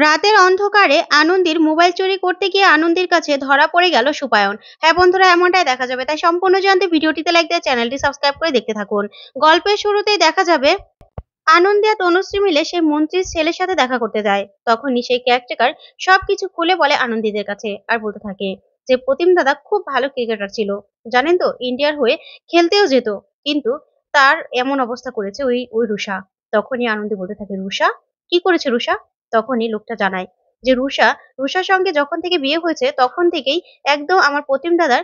রাতের অন্ধকারে আনন্দীর মোবাইল চুরি করতে গিয়ে আনন্দীর কাছে ধরা পড়ে গেল সুপায়ন। হ্যাঁ বন্ধুরা, এমনটাই দেখা যাবে। তাই সম্পূর্ণ জানতে ভিডিওটিতে লাইক দিয়ে চ্যানেলটি সাবস্ক্রাইব করে দেখতে থাকুন। গল্পের শুরুতেই দেখা যাবে আনন্দী আর তনুশ্রী মিলে সেই মন্ত্রীর ছেলের সাথে দেখা করতে যায়। তখনই সেই কেয়ারটেকার সবকিছু খুলে বলে আনন্দীদের কাছে আর বলতে থাকে যে প্রতিম দাদা খুব ভালো ক্রিকেটার ছিল, জানেন তো, ইন্ডিয়ার হয়ে খেলতেও যেত, কিন্তু তার এমন অবস্থা করেছে ওই ওই রুষা। তখনই আনন্দী বলতে থাকে, রুষা কি করেছে রুষা? তখনই লোকটা জানায় যে রুষার সঙ্গে যখন থেকে বিয়ে হয়েছে তখন থেকেই একদম আমার প্রতিম দাদার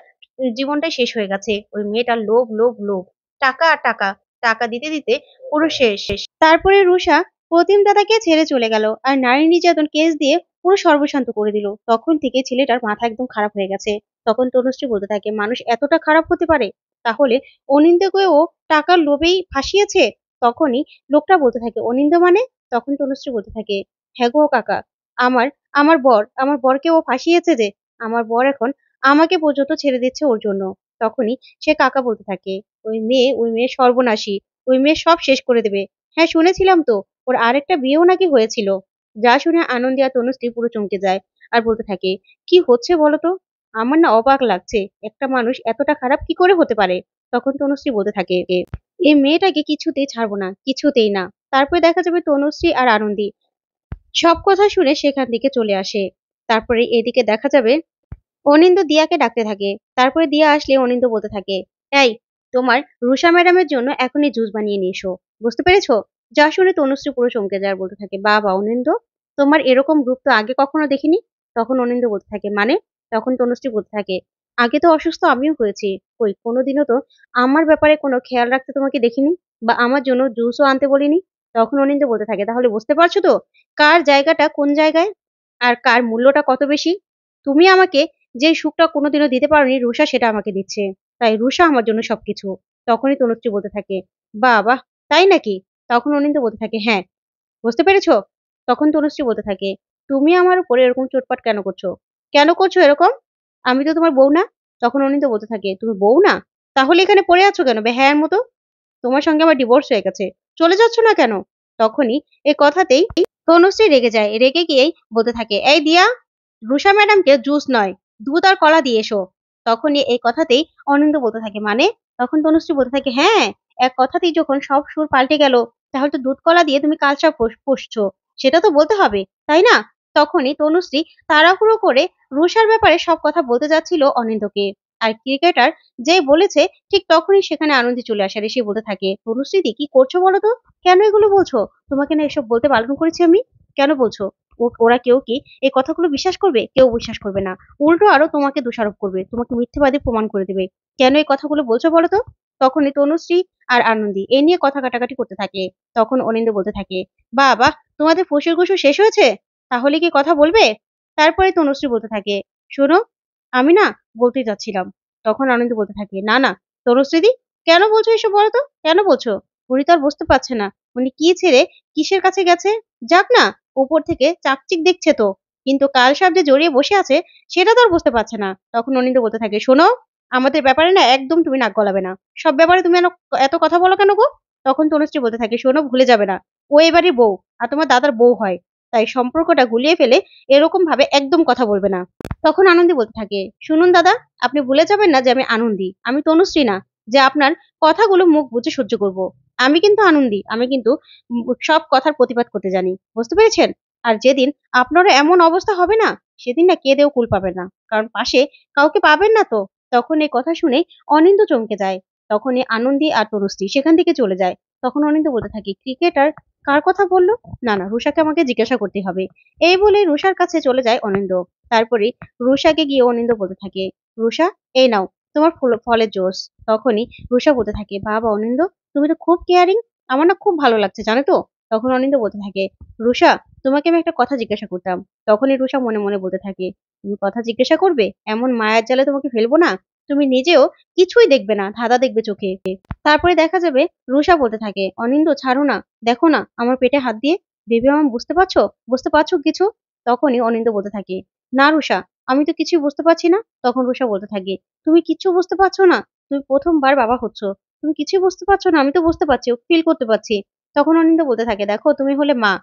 জীবনটাই শেষ হয়ে গেছে। ওই মেয়েটার লোভ লোভ লোভ, টাকা আর টাকা, টাকা দিতে দিতে পুরো শেষ। তারপরে রুষা প্রতিম দাদাকে ছেড়ে চলে গেল আর নারী নির্যাতন কেস দিয়ে পুরো সর্বশান্ত করে দিল। তখন থেকে ছেলেটার মাথা একদম খারাপ হয়ে গেছে। তখন তনুশ্রী বলতে থাকে, মানুষ এতটা খারাপ হতে পারে? তাহলে অনিন্দ্যকে ও টাকার লোভেই ফাঁসিয়েছে। তখনই লোকটা বলতে থাকে, অনিন্দ্য মানে? তখন তনুশ্রী বলতে থাকে, হ্যাঁ গো কাকা, আমার আমার বরকে ও ফাঁসিয়েছে যে। আমার বর এখন আমাকে পর্যন্ত ছেড়ে দিচ্ছে ওর জন্য। তখনই সে কাকা বলতে থাকে, ওই মেয়ে সর্বনাশী, ওই মেয়ে সব শেষ করে দেবে। হ্যাঁ শুনেছিলাম তো, ওর আরেকটা বিয়েও নাকি হয়েছিল। যা শুনে আনন্দী আর তনুশ্রী পুরো চমকে যায় আর বলতে থাকে, কি হচ্ছে বলো তো? আমার না অবাক লাগছে, একটা মানুষ এতটা খারাপ কি করে হতে পারে? তখন তনুশ্রী বলতে থাকে, এই মেয়েটাকে কিছুতেই ছাড়বো না, কিছুতেই না। তারপরে দেখা যাবে তনুশ্রী আর আনন্দী সব কথা শুনে সেখান থেকে চলে আসে। তারপরে এদিকে দেখা যাবে অনিন্দ্য দিয়াকে ডাকতে থাকে। তারপরে দিয়া আসলে অনিন্দ্য বলতে থাকে, এই, তোমার রুষা ম্যাডামের জন্য এখনই জুস বানিয়ে নিয়ে এসো, বুঝতে পেরেছো? যা শুনে তনুশ্রী পুরো চমকে যায় আর বলতে থাকে, বাবা অনিন্দ্য, তোমার এরকম রূপ তো আগে কখনো দেখিনি। তখন অনিন্দ্য বলতে থাকে, মানে? তখন তনুশ্রী বলতে থাকে, আগে তো অসুস্থ আমিও হয়েছি, কই কোনোদিনও তো আমার ব্যাপারে কোনো খেয়াল রাখতে তোমাকে দেখিনি, বা আমার জন্য জুসও আনতে বলিনি। তখন অনিন্দ্য বলতে থাকে, তাহলে বুঝতে পারছো তো কার জায়গাটা কোন জায়গায় আর কার মূল্যটা কত বেশি? তুমি আমাকে যে সুখটা কোনোদিনও দিতে পারোনি, রুষা সেটা আমাকে দিচ্ছে। তাই রুষা আমার জন্য সবকিছু। তখনই তনুশ্রী বলতে থাকে, বাহ বাহ, তাই নাকি? তখন অনিন্দ্য বলতে থাকে, হ্যাঁ, বুঝতে পেরেছো? তখন তনুশ্রী বলতে থাকে, তুমি আমার উপরে এরকম চোটপাট কেন করছো? কেন করছো এরকম? আমি তো তোমার বউ না? তখন অনিন্দ্য বলতে থাকে, তুমি বউ না? তাহলে এখানে পড়ে আছো কেন বেহায়ার মতো? তোমার সঙ্গে আমার ডিভোর্স হয়ে গেছে, চলে যাচ্ছ না কেন? তখনই এ কথাতেই তনুশ্রী রেগে যায়। রেগে গিয়েই বলতে থাকে, এই দিয়া, রুষা ম্যাডামকে জুস নয়, দুধ আর কলা দিয়ে এসো। তখনই এই কথাতেই অনিন্দ্য বলতে থাকে, মানে? তখন তনুশ্রী বলতে থাকে, হ্যাঁ, এক কথাতেই যখন সব সুর পাল্টে গেল, তাহলে তো দুধ কলা দিয়ে তুমি কালসা পুষছো, সেটা তো বলতে হবে, তাই না? তখনই তনুশ্রী তাড়াহুড়ো করে রুষার ব্যাপারে সব কথা বলতে যাচ্ছিল অনিন্দ্যকে। আর ক্রিকেটার যেই বলেছে ঠিক তখনই সেখানে আনন্দী চলে আসে আর এসে বলতে থাকে, তনুশ্রীদি কি করছো বলো তো? কেন এগুলো বলছো? তোমাকে না এসব বলতে বারণ করেছি আমি, কেন বলছো? ওরা কেউ কি এই কথাগুলো বিশ্বাস করবে? কেউ বিশ্বাস করবে না। উল্টো আরো তোমাকে দোষারোপ করবে, তোমাকে মিথ্যেবাদী প্রমাণ করে দেবে। কেন এই কথাগুলো বলছো বলো তো? তখনই তনুশ্রী আর আনন্দী এ নিয়ে কথা কাটাকাটি করতে থাকে। তখন অনিন্দ্য বলতে থাকে, বাহ বাহ, তোমাদের ফসুর ঘুষুর শেষ হয়েছে? তাহলে কি কথা বলবে? তারপরে তনুশ্রী বলতে থাকে, শোনো, আমি না বলতে যাচ্ছিলাম। তখন আনন্দ বলতে থাকে, না না তনুশ্রীদি, কেন বলছো এসব বলো তো? কেন বলছো? উনি তো আর বুঝতে পারছে না উনি কি ছেড়ে কিসের কাছে গেছে। যাক না, উপর থেকে চাকচিক দেখছে তো, কিন্তু কাল সাপ যে জড়িয়ে বসে আছে সেটা তো আর বুঝতে পারছে না। তখন অনিন্দ্য বলতে থাকে, শোনো, আমাদের ব্যাপারে না একদম তুমি নাক গলাবে না। সব ব্যাপারে তুমি এত কথা বলো কেন গো? তখন তনুশ্রী বলতে থাকে, শোনো, ভুলে যাবে না, ও এবারই বউ আর তোমার দাদার বউ হয়। তাই সম্পর্কটা গুলিয়ে ফেলে এরকম ভাবে একদম কথা বলবে না। তখন আনন্দী বলতে থাকে, শুনুন দাদা, আপনি ভুলে যাবেন না যে আমি আনন্দী, আমি তনুশ্রী না, যে আপনার কথাগুলো মুখ বুজে সহ্য করব। আমি কিন্তু আনন্দী, আমি কিন্তু সব কথার প্রতিবাদ করতে জানি, বুঝতে পেরেছেন? আর যেদিন আপনারও এমন অবস্থা হবে না, সেদিন না কেঁদেও কুল পাবেন না, কারণ পাশে কাউকে পাবেন না তো। তখন এই কথা শুনে অনিন্দ চমকে যায়। তখনই আনন্দী আর তনুশ্রী সেখান থেকে চলে যায়। তখন অনিন্দ বলতে থাকে, ক্রিকেটার কার কথা বললো? না না, রুষাকে আমাকে জিজ্ঞাসা করতে হবে। এই বলে রুষার কাছে চলে যায় অনিন্দ। তারপরে রুষাকে গিয়ে অনিন্দ বলতে থাকে, রুষা, এই নাও তোমার ফলের জুস। তখনই রুষা বলতে থাকে, বাবা অনিন্দ, তুমি তো খুব কেয়ারিং, আমার না খুব ভালো লাগছে, জানো তো? তখন অনিন্দ বলতে থাকে, রুষা, তোমাকে আমি একটা কথা জিজ্ঞাসা করতাম। তখনই রুষা মনে মনে বলতে থাকে, তুমি কথা জিজ্ঞাসা করবে? এমন মায়ার জালে তোমাকে ফেলবো না, তুমি নিজেও কিছুই দেখবে না, ধাঁধা দেখবে চোখে। তারপরে দেখা যাবে রুষা বলতে থাকে, অনিন্দ ছাড়ো না, দেখো না আমার পেটে হাত দিয়ে, ভেবে আমার বুঝতে পারছো? বুঝতে পারছো কিছু? তখনই অনিন্দ বলতে থাকে, না রুষা, আমি তো কিছুই বুঝতে পারছি না। তখন রুষা বলতে থাকে, তুমি কিচ্ছু বুঝতে পারছো না? তুমি প্রথমবার বাবা হচ্ছ, তুমি কিছুই বুঝতে পারছো না? আমি তো বুঝতে পারছি, ফিল করতে পারছি। তখন অনিন্দ বলতে থাকে, দেখো তুমি হলে মা,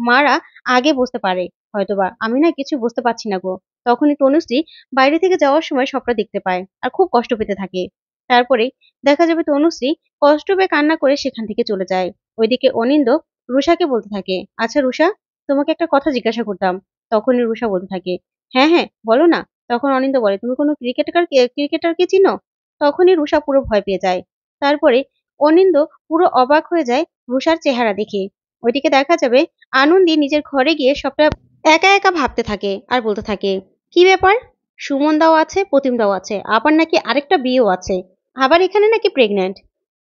মারা আগে বুঝতে পারে হয়তোবা। আমি না কিছু বুঝতে পারছি না গো। তখনই তনুশ্রী বাইরে থেকে যাওয়ার সময় সবটা দেখতে পায় আর খুব কষ্ট পেতে থাকে। তারপরে দেখা যাবে তনুশ্রী কষ্ট পেয়ে কান্না করে সেখান থেকে চলে যায়। ওইদিকে অনিন্দ রুষাকে বলতে থাকে, আচ্ছা রুষা, তোমাকে একটা কথা জিজ্ঞাসা করতাম। তখনই রুষা বলতে থাকে, হ্যাঁ হ্যাঁ বলো না। তখন অনিন্দ বলে, তুমি কোনো ক্রিকেটারকে চিনো? তখনই রুষা পুরো ভয় পেয়ে যায়। তারপরে অনিন্দ পুরো অবাক হয়ে যায় রুষার চেহারা দেখে। ওইদিকে দেখা যাবে আনন্দী নিজের ঘরে গিয়ে সবটা একা একা ভাবতে থাকে আর বলতে থাকে, কি ব্যাপার, সুমন দাও আছে, প্রতিম দাও আছে, আবার নাকি আরেকটা বিয়েও আছে, আবার এখানে নাকি প্রেগন্যান্ট,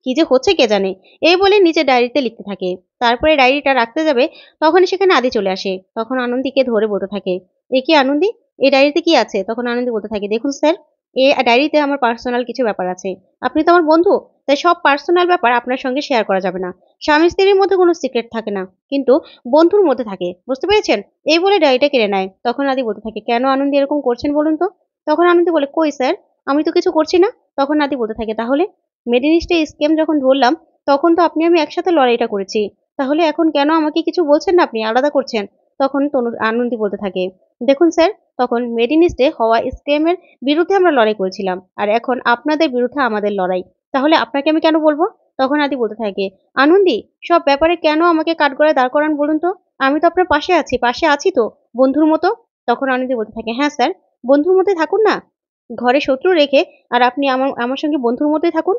কি যে হচ্ছে কে জানে। এই বলে নিজের ডায়েরিতে লিখতে থাকে। তারপরে ডায়েরিটা রাখতে যাবে, তখনই সেখানে আদি চলে আসে। তখন আনন্দীকে ধরে বলতে থাকে, এ কি আনন্দী, এই ডায়েরিতে কি আছে? তখন আনন্দী বলতে থাকে, দেখুন স্যার, এই ডায়েরিতে আমার পার্সোনাল কিছু ব্যাপার আছে। আপনি তো আমার বন্ধু, তাই সব পার্সোনাল ব্যাপার আপনার সঙ্গে শেয়ার করা যাবে না। স্বামী স্ত্রীর মধ্যে কোনো সিক্রেট থাকে না, কিন্তু বন্ধুর মধ্যে থাকে, বুঝতে পেরেছেন? এই বলে ডায়েরিটা কেড়ে নেয়। তখন আদি বলতে থাকে, কেন আনন্দী এরকম করছেন বলুন তো? তখন আনন্দী বলে, কই স্যার, আমি তো কিছু করছি না। তখন আদি বলতে থাকে, তাহলে মেডিনিস্টে স্কেম যখন ধরলাম, তখন তো আপনি আমি একসাথে লড়াইটা করেছি। তাহলে এখন কেন আমাকে কিছু বলছেন না, আপনি আলাদা করছেন? তখন আনন্দী বলতে থাকে, দেখুন স্যার, তখন মেডিনিস্টে হওয়া স্কেমের বিরুদ্ধে আমরা লড়াই করেছিলাম, আর এখন আপনাদের বিরুদ্ধে আমাদের লড়াই। তাহলে আপনাকে আমি কেন বলবো? তখন আদি বলতে থাকে, আনন্দী, সব ব্যাপারে কেন আমাকে কাঠগড়ায় দাঁড় করান বলুন তো? আমি তো আপনার পাশে আছি তো, বন্ধুর মতো। তখন আনন্দী বলতে থাকে, হ্যাঁ স্যার, বন্ধুর মধ্যে থাকুন না, ঘরে শত্রু রেখে আর আপনি আমার আমার সঙ্গে বন্ধুর মতোই থাকুন।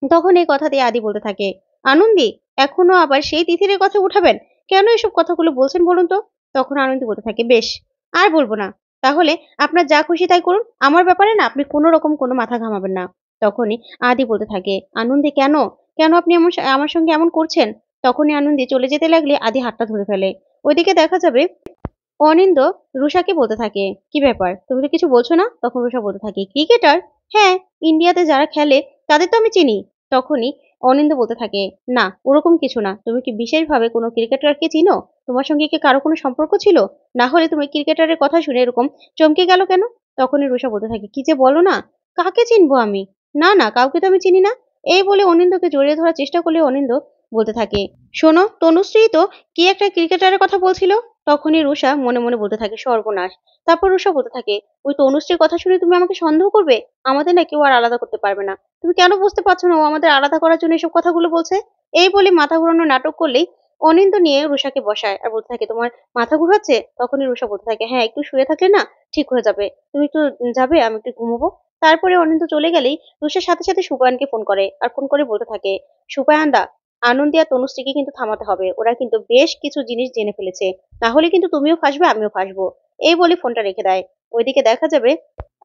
তখন এই কথা দিয়ে আদি বলতে থাকে, আনন্দী, এখনো আবার সেই তিথিরের কথা উঠাবেন? কেন এসব কথাগুলো বলছেন বলুন তো? তখন আনন্দী বলতে থাকে, বেশ, আর বলবো না। তাহলে আপনার যা খুশি তাই করুন, আমার ব্যাপারে না আপনি কোনো রকম কোনো মাথা ঘামাবেন না। তখনই আদি বলতে থাকে, আনন্দী, কেন কেন আপনি আমার সঙ্গে এমন করছেন? তখনই আনন্দী চলে যেতে লাগলে আদি হাতটা ধরে ফেলে। ওইদিকে দেখা যাবে অনিন্দ রুষাকে বলতে থাকে, কি ব্যাপার, তুমি তো কিছু বলছো না? তখন রুষা বলতে থাকে, ক্রিকেটার, হ্যাঁ, ইন্ডিয়াতে যারা খেলে তাদের তো আমি চিনি। তখনই অনিন্দ বলতে থাকে, না ওরকম কিছু না, তুমি কি বিশেষভাবে কোনো ক্রিকেটারকে চিনো? তোমার সঙ্গে কি কারো কোনো সম্পর্ক ছিল? না হলে তুমি ক্রিকেটারের কথা শুনে এরকম চমকে গেল কেন? তখনই রুষা বলতে থাকে, কি যে বলো না, কাকে চিনবো আমি? না না, কাউকে তো আমি চিনি না। এই বলে অনিন্দকে জড়িয়ে ধরার চেষ্টা করলে অনিন্দ বলতে থাকে, শোনো, তনুশ্রী তো কি একটা ক্রিকেটারের কথা বলছিল। তখনই রুষা মনে মনে বলতে থাকে, সর্বনাশ। তারপর রুষা বলতে থাকে, ওই তনুশ্রীর কথা শুনে তুমি আমাকে সন্দেহ করবে? আমাদের না কেউ আর আলাদা করতে পারবে না। তুমি কেন বুঝতে পারছো না ও আমাদের আলাদা করার জন্য এসব কথাগুলো বলছে? এই বলে মাথা ঘুরানো নাটক করলেই অনিন্দ নিয়ে রুষাকে বসায় আর বলতে থাকে, তোমার মাথা ঘুরাচ্ছে? তখনই রুষা বলতে থাকে, হ্যাঁ, একটু শুয়ে থাকলে না ঠিক হয়ে যাবে। তুমি একটু যাবে, আমি একটু ঘুমোবো। তারপরে অনিন্দ চলে গেলেই রুষার সাথে সাথে সুপায়নকে ফোন করে আর ফোন করে বলতে থাকে, সুপায়ন দা, আনন্দী আর তনুশ্রীকে কিন্তু থামাতে হবে। ওরা কিন্তু বেশ কিছু জিনিস জেনে ফেলেছে। তাহলে কিন্তু তুমিও ফাঁসবে, আমিও ফাঁসবো। এই বলে ফোনটা রেখে দেয়। ওইদিকে দেখা যাবে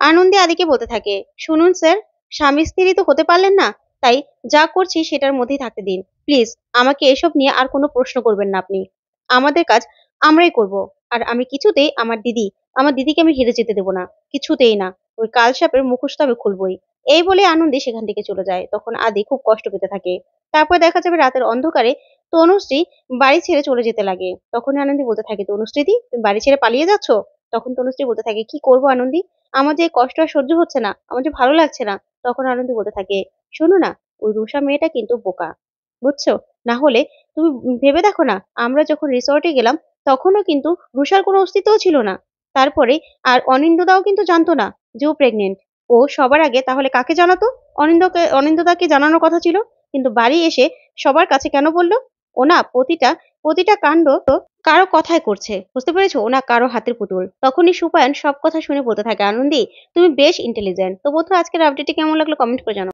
আনন্দী আদিকে বলতে থাকে, শুনুন স্যার, স্বামী স্ত্রী তো হতে পারলেন না, তাই যা করছি সেটার মধ্যেই থাকতে দিন। প্লিজ আমাকে এসব নিয়ে আর কোনো প্রশ্ন করবেন না আপনি। আমাদের কাজ আমরাই করব। আর আমি কিছুতেই আমার দিদিকে আমি হেরে যেতে দেবো না। কিছুতেই না। ওই কালসাপের মুখোশটা আমি খুলবই। এই বলে আনন্দী সেখান থেকে চলে যায়। তখন আদি খুব কষ্ট পেতে থাকে। তারপর দেখা যাবে রাতের অন্ধকারে তনুশ্রী বাড়ি ছেড়ে চলে যেতে লাগে। তখনই আনন্দী বলতে থাকে, তনুশ্রীদি, তুমি বাড়ি ছেড়ে পালিয়ে যাচ্ছ? তখন তনুশ্রী বলতে থাকে, কি করবো আনন্দী, আমার যে কষ্ট আর সহ্য হচ্ছে না, আমার যে ভালো লাগছে না। তখন আনন্দী বলতে থাকে, শোনো না, ওই রুষা মেয়েটা কিন্তু বোকা, বুঝছো? না হলে তুমি ভেবে দেখো না, আমরা যখন রিসর্টে গেলাম তখনও কিন্তু রুষার কোনো অস্তিত্বও ছিল না। তারপরে আর অনিন্দদাও কিন্তু জানতো না যে ও প্রেগনেন্ট। ও সবার আগে তাহলে কাকে জানাতো? অনিন্দদাকে জানানোর কথা ছিল। কিন্তু বাড়ি এসে সবার কাছে কেন বললো? ও না প্রতিটা কাণ্ড তো কারো কথাই করছে, বুঝতে পেরেছো? ও না কারো হাতের পুতুল। তখনই সুপায়ন সব কথা শুনে বলতে থাকে, আনন্দী, তুমি বেশ ইন্টেলিজেন্ট। তো বন্ধুরা, আজকের আপডেটটি কেমন লাগলো কমেন্ট করে জানাও।